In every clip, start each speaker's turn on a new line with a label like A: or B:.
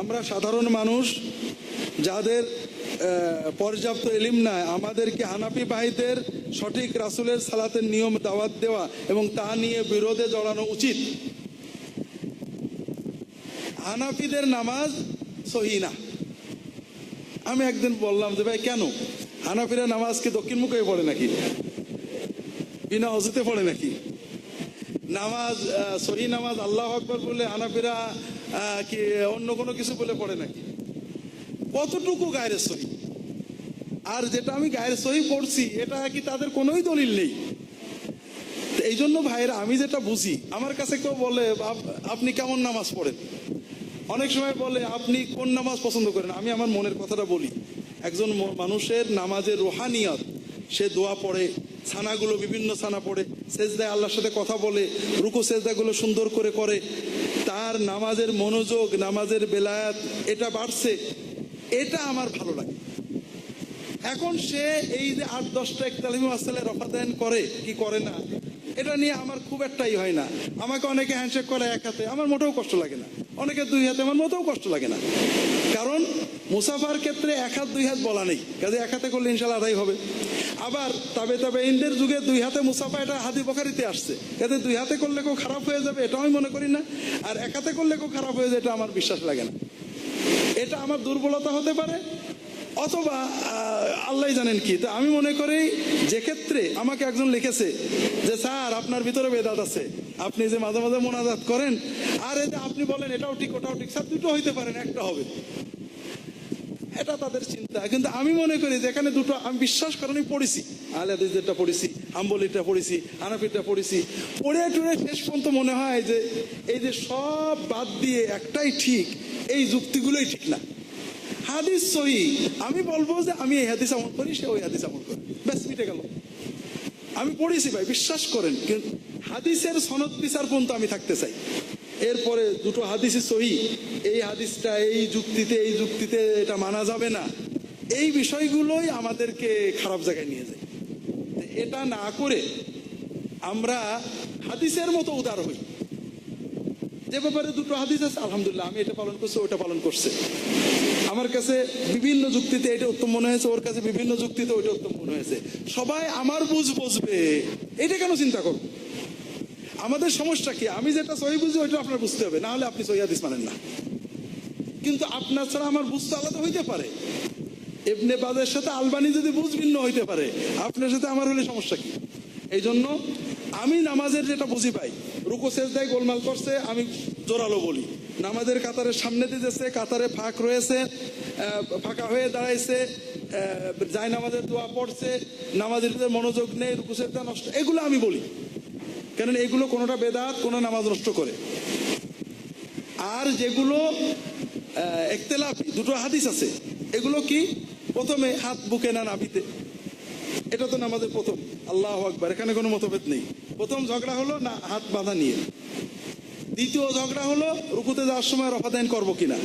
A: আমরা সাধারণ মানুষ যাদের পর্যাপ্ত ইলম নাই, আমাদেরকে হানাফি ভাইদের সঠিক রাসূলের সালাতের নিয়ম দাওয়াত দেওয়া এবং তা নিয়ে বিরোধে জড়ানো উচিত। হানাফিদের নামাজ সহি না। আমি একদিন বললাম যে ভাই কেন, হানাফিরা নামাজ কি দক্ষিণ মুখে পড়ে নাকি, বিনা অজুতে পড়ে নাকি? নামাজ সহি নামাজ আল্লাহু আকবার বলে হানাফিরা কি অন্য কোনো কিছু বলে পড়ে নাকি? কতটুকু গায়ের সহি? আর যেটা আমি গায়ের সহি পড়ছি এটা কি তাদের কোনোই দলিল নেই। এই জন্য ভাইরা, আমি যেটা বুঝি, আমার কাছে কেউ বলে আপনি কেমন নামাজ পড়েন, অনেক সময় বলে আপনি কোন নামাজ পছন্দ করেন, আমি আমার মনের কথাটা বলি। একজন মানুষের নামাজের রুহানিয়ত, সে দোয়া পড়ে, ছানাগুলো বিভিন্ন ছানা পড়ে, সেজদায় আল্লাহর সাথে কথা বলে, রুকু সেজদাগুলো সুন্দর করে করে, তার নামাজের মনোযোগ, নামাজের বেলায়াত এটা বাড়ছে, এটা আমার ভালো লাগে। এখন সে এই যে 8-10টা একতালিমে মাসালে রফাদায়ন করে কি করে না, এটা নিয়ে আমার খুব একটাই হয় না। আমাকে অনেকে হ্যান্ডশেক করে এক হাতে, আমার মোটেও কষ্ট লাগে না। অনেকে 2 হাতে, আমার মোটেও কষ্ট লাগে না। কারণ মুসাফার ক্ষেত্রে 1 হাত 2 হাত বলা নেই, কাজে 1 হাতে করলে ইনশাল্লাহ আদায় হবে। আবার তবে ইন্দের যুগে 2 হাতে মুসাফা, এটা হাদিস বুখারীতে আসছে। কাজে 2 হাতে করলে কেউ খারাপ হয়ে যাবে এটা আমি মনে করি না, আর 1 হাতে করলে কেউ খারাপ হয়ে যায় এটা আমার বিশ্বাস লাগে না। এটা আমার দুর্বলতা হতে পারে, অথবা আল্লাহ জানেন কি। তো আমি মনে করি, যে ক্ষেত্রে আমাকে একজন লিখেছে যে স্যার আপনার ভিতরে বেদাত আছে, আপনি যে মাঝে মাঝে মোনাজাত করেন আর এই যে আপনি বলেন এটাও ঠিক ওটাও ঠিক, স্যার দুটো হইতে পারেন, একটা হবে, এটা তাদের চিন্তা। কিন্তু আমি মনে করি যে এখানে দুটো, আমি বিশ্বাস করেন পড়েছি, আহলে হাদিসেরটা পড়েছি, হাম্বলিটা পড়েছি, হানাফিটা পড়েছি, পড়ে টুড়ে শেষ পর্যন্ত মনে হয় যে এই যে সব বাদ দিয়ে একটাই ঠিক, এই যুক্তিগুলোই ঠিক না। হাদিস সহি, আমি বলবো যে আমি এই হাদিস আমল করি, সে ওই হাদিস আমল করে, ব্যাস মিটে গেল। আমি পড়েছি ভাই, বিশ্বাস করেন, কিন্তু হাদিসের সনদ বিচার পর্যন্ত আমি থাকতে চাই। এরপরে দুটো হাদিসই সহি, এই হাদিসটা এই যুক্তিতে এটা মানা যাবে না, এই বিষয়গুলোই আমাদেরকে খারাপ জায়গায় নিয়ে যায়। এটা না করে আমরা হাদিসের মতো উদার হই। যে ব্যাপারে দুটো হাদিস আছে, আলহামদুলিল্লাহ আমি এটা পালন করছি, ওটা পালন করছে, আমার কাছে বিভিন্ন যুক্তিতে এটা উত্তম মনে হয়েছে, ওর কাছে বিভিন্ন যুক্তিতে ওইটা উত্তম মনে হয়েছে। সবাই আমার বুঝবে, এটা কেন চিন্তা করব? আমাদের সমস্যা কি? আমি যেটা সহি বুঝি ওইটা আপনার বুঝতে হবে, না হলে আপনি সহি হাদিস মানেন না। কিন্তু আপনার ছাড়া আমার বুঝতে আলাদা হইতে পারে। ইবনে বাজের সাথে আলবানি যদি বুঝ ভিন্ন হইতে পারে, আপনার সাথে আমার হলে সমস্যা কি? এই জন্য আমি নামাজের যেটা বুঝি পাই, রুকু সেজদায় গোলমাল করছে আমি জোরালো বলি, নামাজের কাতারের সামনে দিতেছে, কাতারে ফাঁক রয়েছে, ফাঁকা হয়ে দাঁড়াইছে, যায় নামাজের দোয়া পড়ছে, নামাজের ভিতরে মনোযোগ নেই, রুকু সেজদা নষ্ট, এগুলো আমি বলি, কারণ এগুলো কোনোটা বেদাত, কোনো নামাজ নষ্ট করে। আর যেগুলো ইখতিলাফি, দুটো হাদিস আছে, এগুলো কি? প্রথমে হাত বুকে না নাভিতে, এটা তো নামাজের প্রথম, আল্লাহু আকবার, এখানে কোনো মতভেদ নেই। প্রথম ঝগড়া হলো না হাত বাঁধা নিয়ে। দ্বিতীয় ঝগড়া হলো রুকুতে যাওয়ার সময় রফাদাইন করবো কিনা।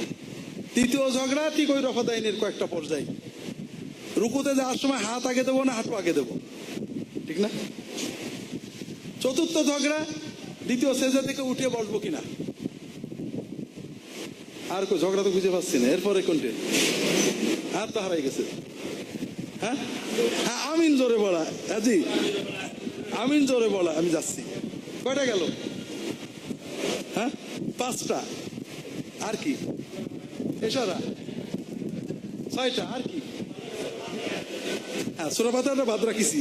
A: তৃতীয় ঝগড়া ঠিক ওই রফাদাইনের কয়েকটা পর্যায়ে, রুকুতে যাওয়ার সময় হাত আগে দেবো না হাঁটু আগে দেবো, ঠিক না? চতুর্থ ঝগড়া দ্বিতীয় সেজদা থেকে উঠে বসবো কিনা। আর কই ঝগড়া তো বুঝে পাচ্ছি না। এরপরে কোনটি? হাত তো হারাই গেছে। হ্যাঁ হ্যাঁ, আমিন জোরে বলা, জি আমিন জোরে বলা। আমি যাচ্ছি, কয়টা গেল? হ্যাঁ 5টা। আর কি? এশারা 6টা। আর কি? হ্যাঁ সূরা ফাতিহাটা বাদ রাখিছি।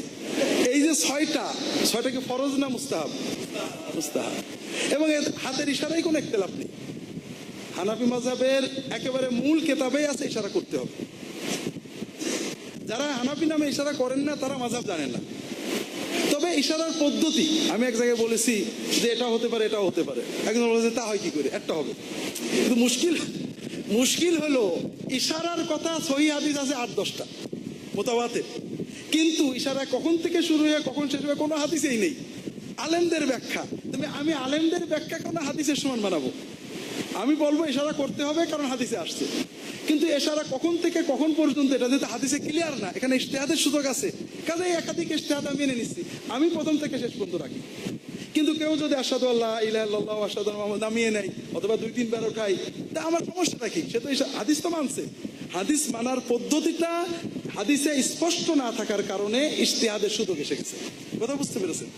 A: এই যে 6টা কি ফরজ না মুস্তাহাব? মুস্তাহাব। এবং হাতের ইশারায় কোনো ইখতিলাফ নেই। হানাফি মাযহাবের একেবারে মূল কিতাবেই আছে ইশারা করতে হবে। যারা হানাফি নামে ইশারা করেন না তারা মাযহাব জানেন না। তবে ইশারার পদ্ধতি আমি এক জায়গায় বলেছি যে এটা হতে পারে, এটাও হতে পারে। একজন বলেছে তা হয় কি করে, একটা হবে। কিন্তু মুশকিল হলো ইশারার কথা সহিহ হাদিস আছে 8-10টা মুতাওয়াতির, কিন্তু ইশারা কখন থেকে শুরু হয়ে কখন শেষ হবে কোনো হাদিসেই নেই। আলেমদের ব্যাখ্যা, তুমি আমি আলেমদের ব্যাখ্যা কোনো হাদিসের সমান বানাবো? আমি বলবো ইশারা করতে হবে কারণ হাদিসে আসছে, কিন্তু ইশারা কখন থেকে কখন পর্যন্ত এটা যেহেতু হাদিসে ক্লিয়ার না, এখানে ইজতিহাদের সুযোগ আছে, কাজে একাধিক ইজতিহাদ আমি মেনে নিচ্ছি, আমি প্রথম থেকে শেষ পর্যন্ত রাখি। কিন্তু কেউ যদি আশহাদু আল্লাহ ইলাহা ইল্লাল্লাহ ওয়া আশহাদু আন্না মুহাম্মাদান নামিয়ে নেয় অথবা 2-3 বার ওঠাই, তা আমার সমস্যাটা কি? সে তো হাদিস তো মানছে। হাদিস মানার পদ্ধতিটা হাদিসে স্পষ্ট না থাকার কারণে ইজতিহাদের সুযোগ এসে গেছে। কথা বুঝতে পেরেছেন?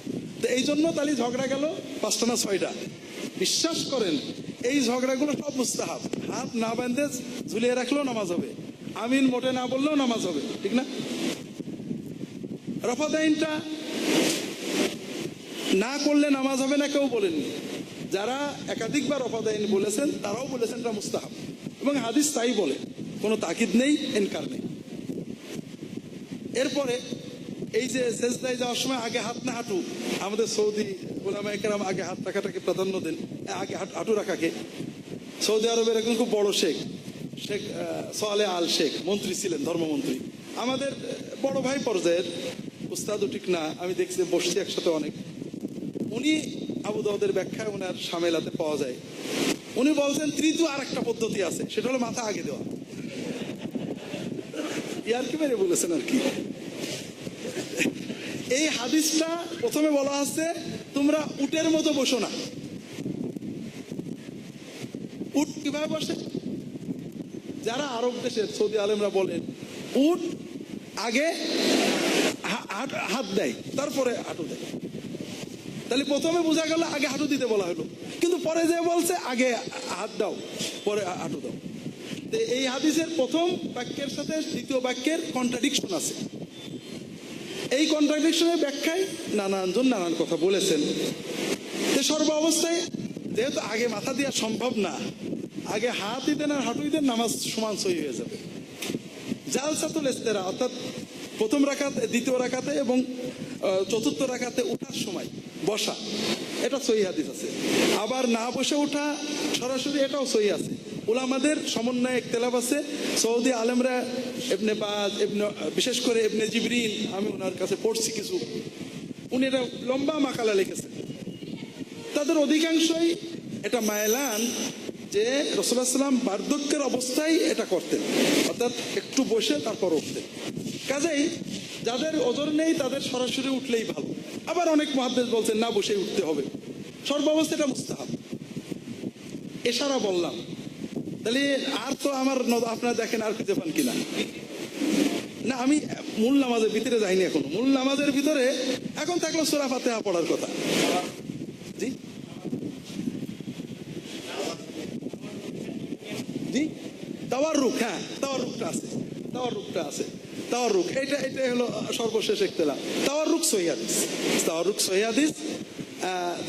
A: তো এই জন্য তাহলে ঝগড়া গেল 5টা না 6টা। বিশ্বাস করেন এই ঝগড়াগুলো সব মুস্তাহাব। হাত না বাঁধে ঝুলিয়ে রাখলেও নামাজ হবে, আমিন মোটে না বললেও নামাজ হবে, ঠিক না? রফাদাইনটা না করলে নামাজ হবে না কেউ বলেননি। যারা একাধিকবার রফাদাইন বলেছেন তারাও বলেছেন এটা মুস্তাহাব, এবং হাদিস তাই বলে, কোনো তাকিদ নেই, ইনকার নেই। এরপরে এই যে সেজদায় যাওয়ার সময় আগে হাত না হাঁটু, আমাদের সৌদি উলামায়ে কেরাম আগে হাত রাখাটাকে প্রাধান্য দেন, আগে হাঁটু রাখাকে। সৌদি আরবের একজন খুব বড় শেখ সালেহ আল শেখ মন্ত্রী ছিলেন, ধর্মমন্ত্রী, আমাদের বড় ভাই পর্যায়ের, উস্তাদও ঠিক না, আমি দেখছি বসছি একসাথে অনেক। উনি আবু দাউদের ব্যাখ্যায় ওনার সামেলাতে পাওয়া যায়, উনি বলছেন তৃতীয় আর একটা পদ্ধতি আছে, সেটা হলো মাথা আগে দেওয়া। ইয়ার কি মেরে বলেছেন আর কি। এই হাদিসটা প্রথমে বলা আছে তোমরা উটের মতো বসো না। উট কিভাবে বসে? যারা আরব দেশের সৌদি আলেমরা বলেন উট আগে হাত দেয় তারপরে হাঁটু দেয়। তাহলে প্রথমে বোঝা গেল আগে হাঁটু দিতে বলা হলো, কিন্তু পরে যে বলছে আগে হাত দাও পরে হাঁটু দাও। তো এই হাদিসের প্রথম বাক্যের সাথে দ্বিতীয় বাক্যের কন্ট্রাডিকশন আছে। এই কন্ট্রাডিকশনের ব্যাখ্যায় নানানজন নানান কথা বলেছেন। যে সর্ব অবস্থায় যেহেতু আগে মাথা দেওয়া সম্ভব না, আগে হাতই দেন আর হাঁটুই দেন, নামাজ সমান সহি হয়ে যাবে। জালসাতুল ইস্তেরা অর্থাৎ প্রথম রাকাত, দ্বিতীয় রাকাতে এবং চতুর্থ রাকাতে ওঠার সময় বসা, এটা সহি হাদিস আছে। আবার না বসে ওঠা সরাসরি, এটাও সহি আছে। উলামাদের সমন্বয়ে ইখতিলাফ আছে। সৌদি আলেমরা ইবনে বাজ, বিশেষ করে ইবনে জিবরিল, আমি ওনার কাছে পড়ছি কিছু, উনি এটা লম্বা মাকালা লিখেছেন। তাদের অধিকাংশই এটা মায়লান যে রাসূলুল্লাহ সাল্লাল্লাহু আলাইহি ওয়াসাল্লাম বার্ধক্যের অবস্থায় এটা করতেন, অর্থাৎ একটু বসে তারপর উঠতেন। কাজেই যাদের ওজর নেই তাদের সরাসরি উঠলেই ভালো। আবার অনেক মুহাদ্দিস বলছেন না, বসেই উঠতে হবে। সর্বাবস্থা এটা মুস্তাহাব। এশারা বললাম, তাহলে আর তো আমার আপনারা দেখেন আর খুঁজে পান কিনা। না, আমি মূল নামাজের ভিতরে যাইনি এখনো। মূল নামাজের ভিতরে এখন থাকলো সূরা ফাতিহা পড়ার কথা। জি জি, তাওয়াররুক, হ্যাঁ তাওয়াররুকটা আছে, তাওয়াররুকটা আছে। তাওয়াররুক এটাই হলো সর্বশেষ ইখতিলাফ। তাওয়াররুক সহিহ হাদিস, তাওয়াররুক সহিহ হাদিস।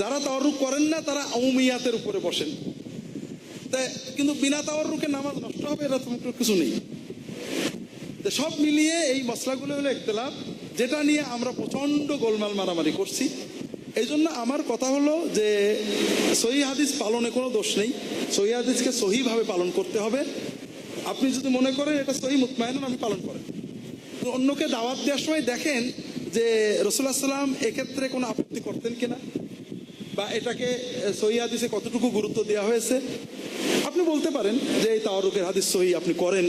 A: যারা তাওয়াররুক করেন না তারা উমুমিয়াতের উপরে বসেন, তাই কিন্তু বিনা তাওয়াররুকে নামাজ নষ্ট হবে এটা তো কিছু নেই। সব মিলিয়ে এই মশলাগুলো হলো ইখতিলাফ, যেটা নিয়ে আমরা প্রচন্ড গোলমাল মারামারি করছি। এই জন্য আমার কথা হলো যে সহিহ হাদিস পালনে কোনো দোষ নেই, সহিহ হাদিসকে সহিভাবে পালন করতে হবে। আপনি যদি মনে করেন এটা সহিহ মুতমাইনুন, আপনি পালন করেন। অন্যকে দাওয়াত দেওয়ার সময় দেখেন যে রাসূলুল্লাহ সাল্লাল্লাহু আলাইহি ওয়াসাল্লাম এক্ষেত্রে কোনো আপত্তি করতেন কিনা, বা এটাকে সহিহ হাদিসে কতটুকু গুরুত্ব দেওয়া হয়েছে। আপনি বলতে পারেন যে এই তাওয়াররুকের হাদিস সহিহ, আপনি করেন,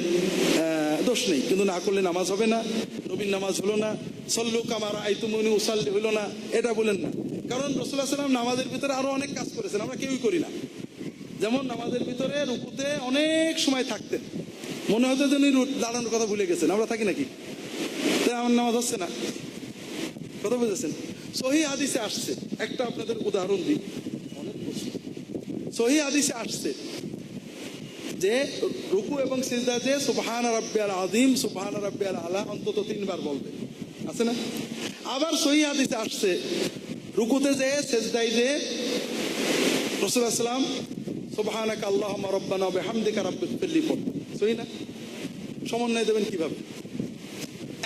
A: দোষ নেই, কিন্তু না করলে নামাজ হবে না, নবীর নামাজ হলো না, সল্লু কামা রাআইতুমুনি উসাল্লি হলো না, এটা বলেন না। কারণ রাসূলুল্লাহ সাল্লাল্লাহু আলাইহি ওয়াসাল্লাম নামাজের ভিতরে আরো অনেক কাজ করেছেন, আমরা কেউই করি না। যেমন নামাজের ভিতরে রুকুতে অনেক সময় থাকতেন, মনে হতো যে উনি দাঁড়ানোর কথা ভুলে গেছেন। আমরা থাকি নাকি? তাই আমার নামাজ হচ্ছে না। কথা বুঝেছেন? সহিহ হাদিসে আসছে, একটা আপনাদের উদাহরণ দিই। সহিহ হাদিসে আসছে যে রুকু এবং সিজদা যে সুবহান রাব্বিয়াল আযীম, সুবহান রাব্বিয়াল আলা অন্তত 3 বার বলবে, আছে না? আবার সহিহ হাদিসে আসছে রুকুতে যে সিজদায় যে রাসূলুল্লাহ সাল্লাল্লাহু আলাইহি ওয়াসাল্লাম সুবহানাকা আল্লাহুম্মা রাব্বানা ওয়া বিহামদিকা রাব্বিগফিরলি পড়। সহিহ না? সমন্বয় দেবেন কিভাবে?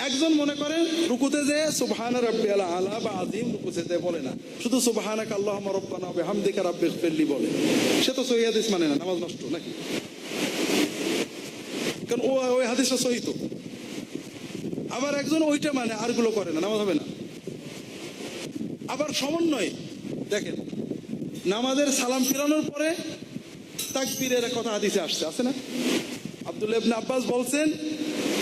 A: একজন মনে করেন রুকুতে যে সুবহান রাব্বিয়াল আলা বা আযীম রুকুতে যে বলে না, শুধু সুবহানাকা আল্লাহুম্মা রাব্বানা ওয়া বিহামদিকা রাব্বিগফিরলি বলে, সে তো সহিহ হাদিস মানে না, নামাজ নষ্ট নাকি? কারণ ওই হাদিসটা সহিহ তো। আবার একজন ওইটা মানে আরগুলো করে না, নামাজ হবে না। আবার সমন্বয় দেখেন, নামাজের সালাম ফিরানোর পরে তাকবীরের কথা হাদিসে আসছে, আছে না? আব্দুল্লাহ ইবনে আব্বাস বলছেন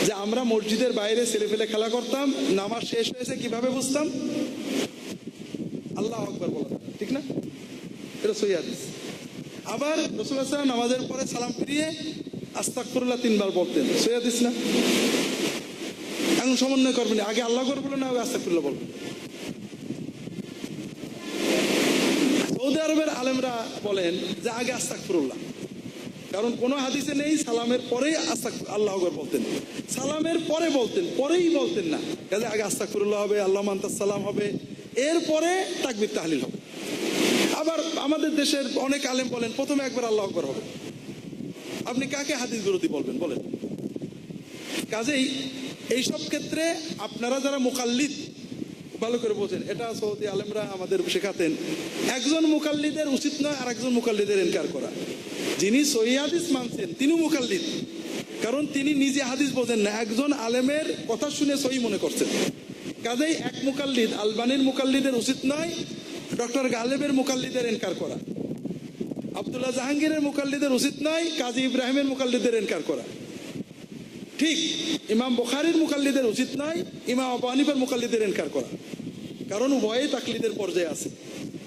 A: যে আমরা মসজিদের বাইরে ছেলেপেলে খেলা করতাম, নামাজ শেষ হয়েছে কিভাবে বুঝতাম? আল্লাহু আকবার বলা ঠিক না? এটা সহিহ হাদিস। আবার রাসূলুল্লাহ সাল্লাল্লাহু আলাইহি ওয়াসাল্লাম নামাজের পরে সালাম ফিরিয়ে আস্তাগফিরুল্লাহ 3 বার বলতেন, সহিহ হাদিস না? এখন সমন্বয় করবেন, আগে আল্লাহ করে বলবেন না আগে আস্তাগফিরুল্লাহ বলবেন। সৌদি আরবের আলেমরা বলেন যে আগে আস্তাগফিরুল্লাহ, কারণ কোন হাদিসে নেই সালামের পরেই আল্লাহু আকবার বলতেন, সালামের পরে বলতেন, পরেই বলতেন না। কাজে আগে আস্তাগফিরুল্লাহ হবে, আল্লাহুম্মা আনতাস সালাম হবে, এরপরে তাকবীর তাহলিল হবে। আবার আমাদের দেশের অনেক আলেম বলেন প্রথমে একবার আল্লাহু আকবার হবে। আপনি কাকে হাদিস বিরোধী বলবেন বলেন? কাজেই এইসব ক্ষেত্রে আপনারা যারা মুকাল্লিদ ভালো করে বোঝেন, এটা সৌদি আলেমরা আমাদের শেখাতেন, একজন মুকাল্লিদের উচিত নয় আর একজন মুকাল্লিদের ইনকার করা। যিনি সহিহ হাদিস মানছেন তিনি মুকাল্লিদ, কারণ তিনি নিজে হাদিস বোঝেন না, একজন আলেমের কথা শুনে সহিহ মনে করছেন। কাজেই এক মুকাল্লিদ আলবানির মুকাল্লিদের উচিত নয় ডক্টর গালেবের মুকাল্লিদের ইনকার করা, আব্দুল্লাহ জাহাঙ্গীরের মুকাল্লিদের উচিত নয় কাজী ইব্রাহিমের মুকাল্লিদের ইনকার করা। ঠিক ইমাম বুখারীর মুকাল্লিদের উচিত নয় ইমাম আবু হানিফার মুকাল্লিদের ইনকার করা, কারণ উভয়ে তাকলিদের পর্যায়ে আছে।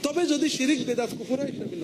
A: তবে যদি শিরিক বেদাত কুফর হয় এটা ভিন্ন।